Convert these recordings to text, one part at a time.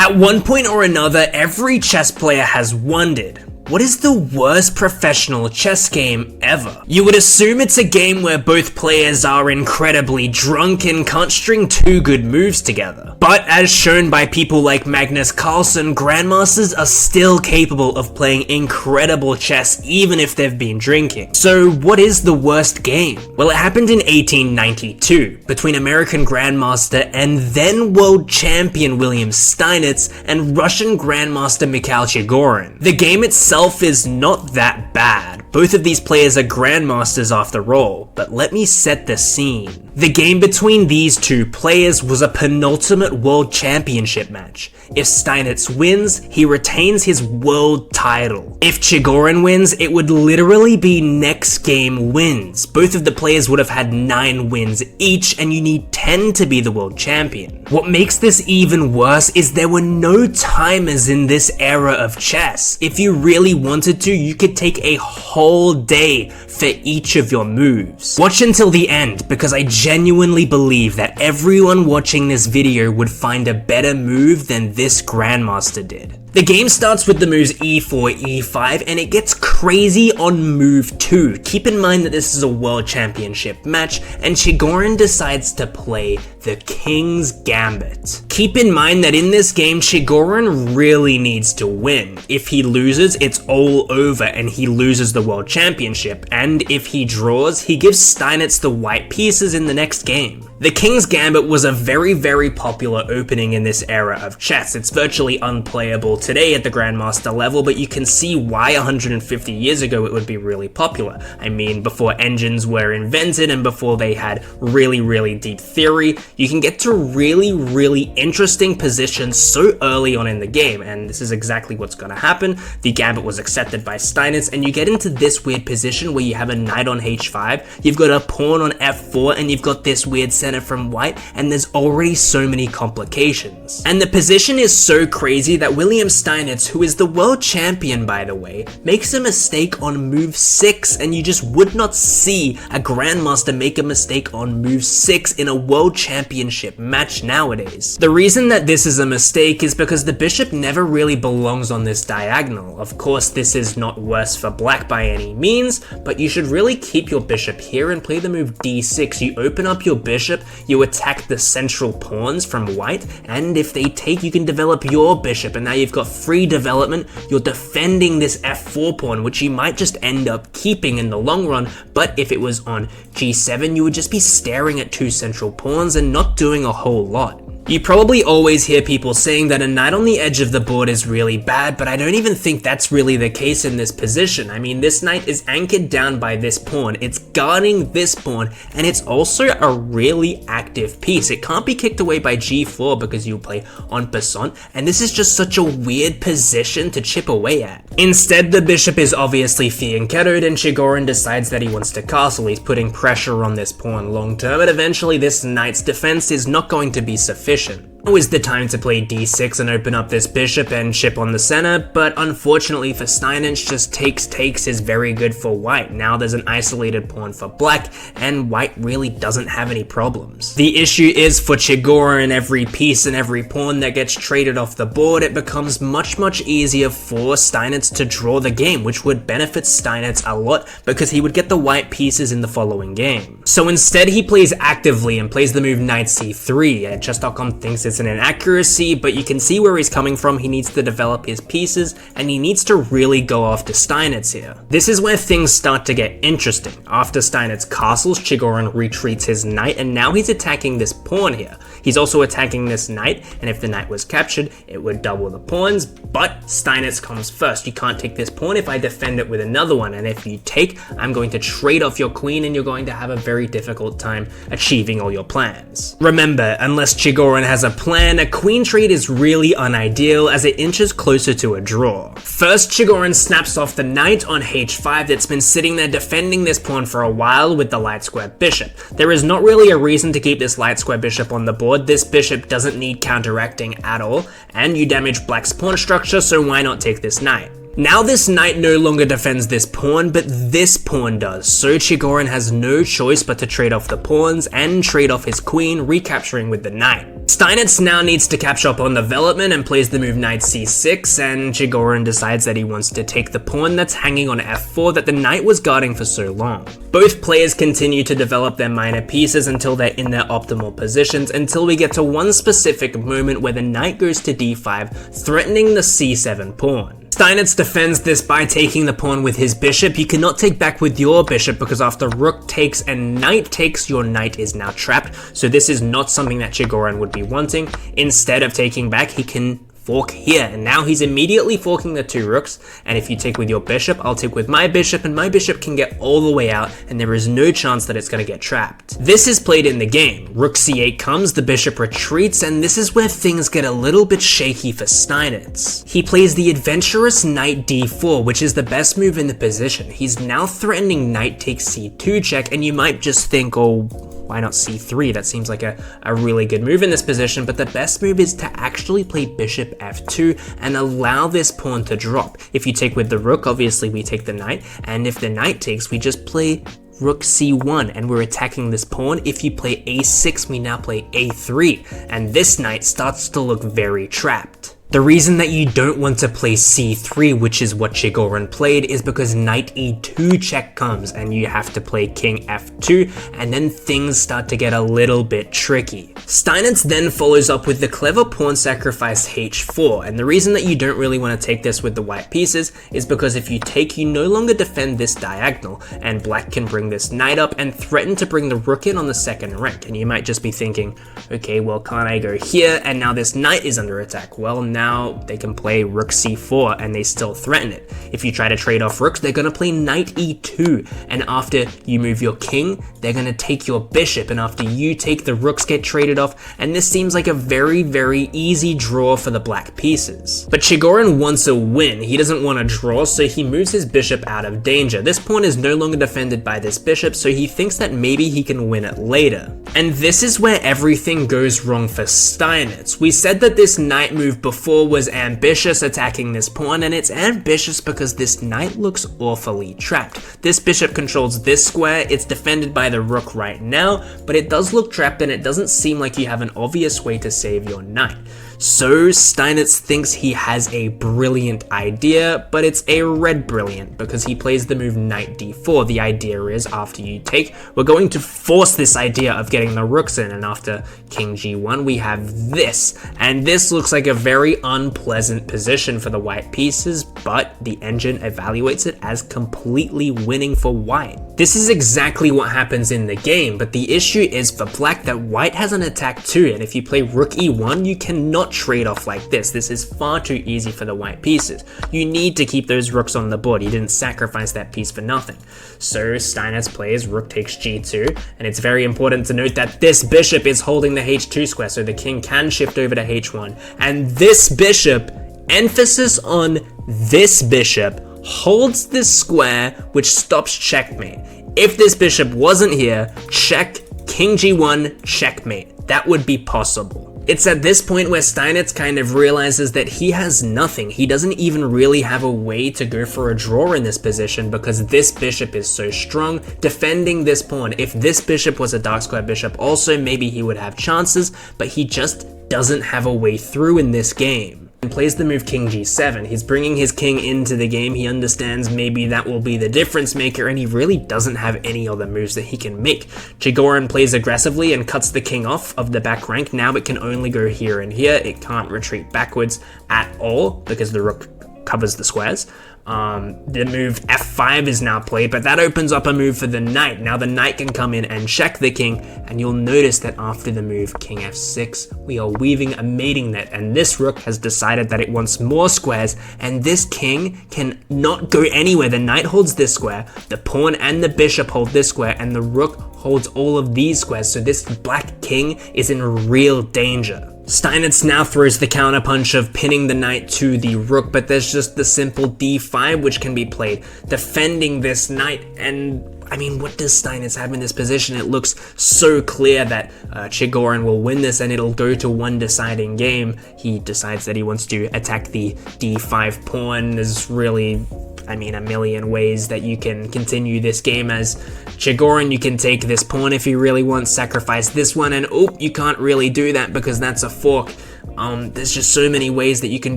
At one point or another, every chess player has wondered, what is the worst professional chess game ever? You would assume it's a game where both players are incredibly drunk and can't string two good moves together. But as shown by people like Magnus Carlsen, grandmasters are still capable of playing incredible chess even if they've been drinking. So what is the worst game? Well, it happened in 1892 between American grandmaster and then world champion William Steinitz and Russian grandmaster Mikhail Chigorin. The game itself is not that bad. Both of these players are grandmasters after all, but let me set the scene. The game between these two players was a penultimate world championship match. If Steinitz wins, he retains his world title. If Chigorin wins, it would literally be next game wins. Both of the players would have had 9 wins each, and you need 10 to be the world champion. What makes this even worse is there were no timers in this era of chess. If you really wanted to, you could take a whole day for each of your moves. Watch until the end, because I genuinely believe that everyone watching this video would find a better move than this grandmaster did. The game starts with the moves e4, e5, and it gets crazy on move 2. Keep in mind that this is a world championship match, and Chigorin decides to play the King's Gambit. Keep in mind that in this game, Chigorin really needs to win. If he loses, it's all over and he loses the world championship, and if he draws, he gives Steinitz the white pieces in the next game. The King's Gambit was a very popular opening in this era of chess. It's virtually unplayable today at the Grandmaster level, but you can see why 150 years ago it would be really popular. I mean, before engines were invented and before they had really deep theory, you can get to really interesting positions so early on in the game, and this is exactly what's gonna happen. The Gambit was accepted by Steinitz, and you get into this weird position where you have a knight on h5, you've got a pawn on f4, and you've got this weird center from white, and there's already so many complications. And the position is so crazy that William Steinitz, who is the world champion by the way, makes a mistake on move 6, and you just would not see a grandmaster make a mistake on move 6 in a world championship match nowadays. The reason that this is a mistake is because the bishop never really belongs on this diagonal. Of course, this is not worse for black by any means, but you should really keep your bishop here and play the move d6. You open up your bishop, you attack the central pawns from white, and if they take, you can develop your bishop, and now you've got free development. You're defending this f4 pawn, which you might just end up keeping in the long run, but if it was on g7, you would just be staring at 2 central pawns and not doing a whole lot. You probably always hear people saying that a knight on the edge of the board is really bad, but I don't even think that's really the case in this position. I mean, this knight is anchored down by this pawn, it's guarding this pawn, and it's also a really active piece. It can't be kicked away by g4 because you play en passant, and this is just such a weird position to chip away at. Instead, the bishop is obviously fianchettoed, and Chigorin decides that he wants to castle. He's putting pressure on this pawn long term, but eventually this knight's defense is not going to be sufficient. Now is the time to play d6 and open up this bishop and chip on the center, but unfortunately for Steinitz, just takes is very good for white. Now there's an isolated pawn for black, and white really doesn't have any problems. The issue is for Chigorin, every piece and every pawn that gets traded off the board, it becomes much easier for Steinitz to draw the game, which would benefit Steinitz a lot because he would get the white pieces in the following game. So instead he plays actively and plays the move knight c3. Chess.com thinks it's an inaccuracy, but you can see where he's coming from. He needs to develop his pieces, and he needs to really go after Steinitz here. This is where things start to get interesting. After Steinitz castles, Chigorin retreats his knight, and now he's attacking this pawn here. He's also attacking this knight, and if the knight was captured, it would double the pawns, but Steinitz comes first. You can't take this pawn if I defend it with another one, and if you take, I'm going to trade off your queen, and you're going to have a very difficult time achieving all your plans. Remember, unless Chigorin has a plan, a queen trade is really unideal as it inches closer to a draw. First, Chigorin snaps off the knight on h5 that's been sitting there defending this pawn for a while with the light square bishop. There is not really a reason to keep this light square bishop on the board. This bishop doesn't need counteracting at all, and you damage black's pawn structure, so why not take this knight? Now this knight no longer defends this pawn, but this pawn does, so Chigorin has no choice but to trade off the pawns and trade off his queen, recapturing with the knight. Steinitz now needs to catch up on development and plays the move knight c6, and Chigorin decides that he wants to take the pawn that's hanging on f4 that the knight was guarding for so long. Both players continue to develop their minor pieces until they're in their optimal positions, until we get to one specific moment where the knight goes to d5, threatening the c7 pawn. Steinitz defends this by taking the pawn with his bishop. You cannot take back with your bishop because after rook takes and knight takes, your knight is now trapped. So this is not something that Chigorin would be wanting. Instead of taking back, he can fork here, and now he's immediately forking the two rooks, and if you take with your bishop, I'll take with my bishop, and my bishop can get all the way out, and there is no chance that it's going to get trapped. This is played in the game. Rook c8 comes, the bishop retreats, and this is where things get a little bit shaky for Steinitz. He plays the adventurous knight d4, which is the best move in the position. He's now threatening knight takes c2 check, and you might just think, oh, why not c3? That seems like a really good move in this position, but the best move is to actually play bishop f2 and allow this pawn to drop. If you take with the rook, obviously we take the knight, and if the knight takes, we just play rook c1 and we're attacking this pawn. If you play a6, we now play a3, and this knight starts to look very trapped. The reason that you don't want to play c3, which is what Chigorin played, is because knight e2 check comes and you have to play king f2, and then things start to get a little bit tricky. Steinitz then follows up with the clever pawn sacrifice h4, and the reason that you don't really want to take this with the white pieces is because if you take, you no longer defend this diagonal, and black can bring this knight up and threaten to bring the rook in on the second rank, and you might just be thinking, okay, well, can't I go here, and now this knight is under attack? Well, now they can play rook c4 and they still threaten it. If you try to trade off rooks, they're going to play knight e2, and after you move your king, they're going to take your bishop, and after you take, the rooks get traded off, and this seems like a very, very easy draw for the black pieces. But Chigorin wants a win. He doesn't want to draw, so he moves his bishop out of danger. This pawn is no longer defended by this bishop, so he thinks that maybe he can win it later. And this is where everything goes wrong for Steinitz. We said that this knight move before was ambitious, attacking this pawn, and it's ambitious because this knight looks awfully trapped. This bishop controls this square, it's defended by the rook right now, but it does look trapped and it doesn't seem like you have an obvious way to save your knight. So Steinitz thinks he has a brilliant idea, but it's a red brilliant because he plays the move knight d4. The idea is after you take, we're going to force this idea of getting the rooks in, and after king g1 we have this, and this looks like a very unpleasant position for the white pieces, but the engine evaluates it as completely winning for white. This is exactly what happens in the game, but the issue is for black that white has an attack too, and if you play rook e1, you cannot trade off like this. This is far too easy for the white pieces. You need to keep those rooks on the board. You didn't sacrifice that piece for nothing. So Steinitz plays rook takes g2, and it's very important to note that this bishop is holding the h2 square, so the king can shift over to h1, and this bishop, emphasis on this bishop, holds this square, which stops checkmate. If this bishop wasn't here, check, king g1, checkmate. That would be possible. It's at this point where Steinitz kind of realizes that he has nothing. He doesn't even really have a way to go for a draw in this position because this bishop is so strong, defending this pawn. If this bishop was a dark square bishop also, maybe he would have chances, but he just doesn't have a way through in this game. And plays the move king g7. He's bringing his king into the game. He understands maybe that will be the difference maker, and he really doesn't have any other moves that he can make. Chigorin plays aggressively and cuts the king off of the back rank. Now it can only go here and here. It can't retreat backwards at all because the rook covers the squares. The move f5 is now played, but that opens up a move for the knight. Now the knight can come in and check the king, and you'll notice that after the move king f6, we are weaving a mating net, and this rook has decided that it wants more squares, and this king can not go anywhere. The knight holds this square, the pawn and the bishop hold this square, and the rook holds all of these squares, so this black king is in real danger. Steinitz now throws the counterpunch of pinning the knight to the rook, but there's just the simple d5 which can be played, defending this knight. And I mean, what does Steinitz have in this position? It looks so clear that Chigorin will win this and it'll go to one deciding game. He decides that he wants to attack the d5 pawn. There's really, I mean, a million ways that you can continue this game, as Chigorin, you can take this pawn if you really want, sacrifice this one, and you can't really do that because that's a fork. There's just so many ways that you can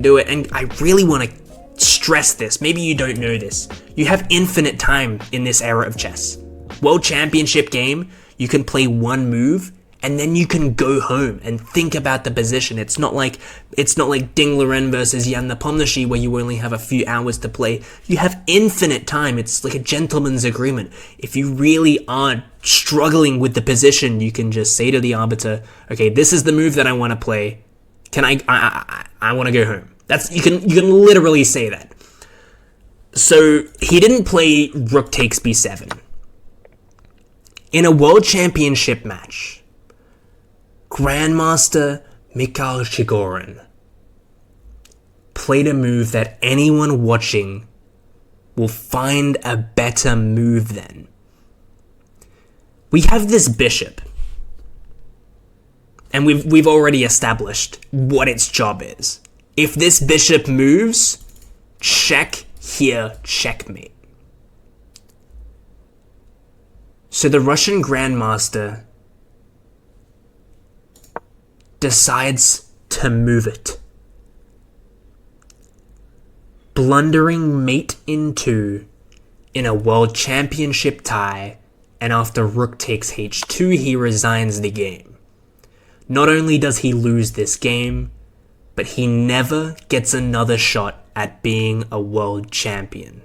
do it, and I really want to stress this. Maybe you don't know this. You have infinite time in this era of chess. World Championship game, you can play one move, and then you can go home and think about the position. It's not like Ding Liren versus Jan Nepomniachtchi where you only have a few hours to play. You have infinite time. It's like a gentleman's agreement. If you really are struggling with the position, you can just say to the arbiter, okay, this is the move that I want to play. I want to go home. You can literally say that. So he didn't play rook takes b7. In a world championship match, Grandmaster Mikhail Chigorin played a move that anyone watching will find a better move than. We have this bishop, and we've already established what its job is. If this bishop moves, check here, checkmate. So the Russian Grandmaster decides to move it. Blundering mate in 2 in a world championship tie, and after rook takes h2, he resigns the game. Not only does he lose this game, but he never gets another shot at being a world champion.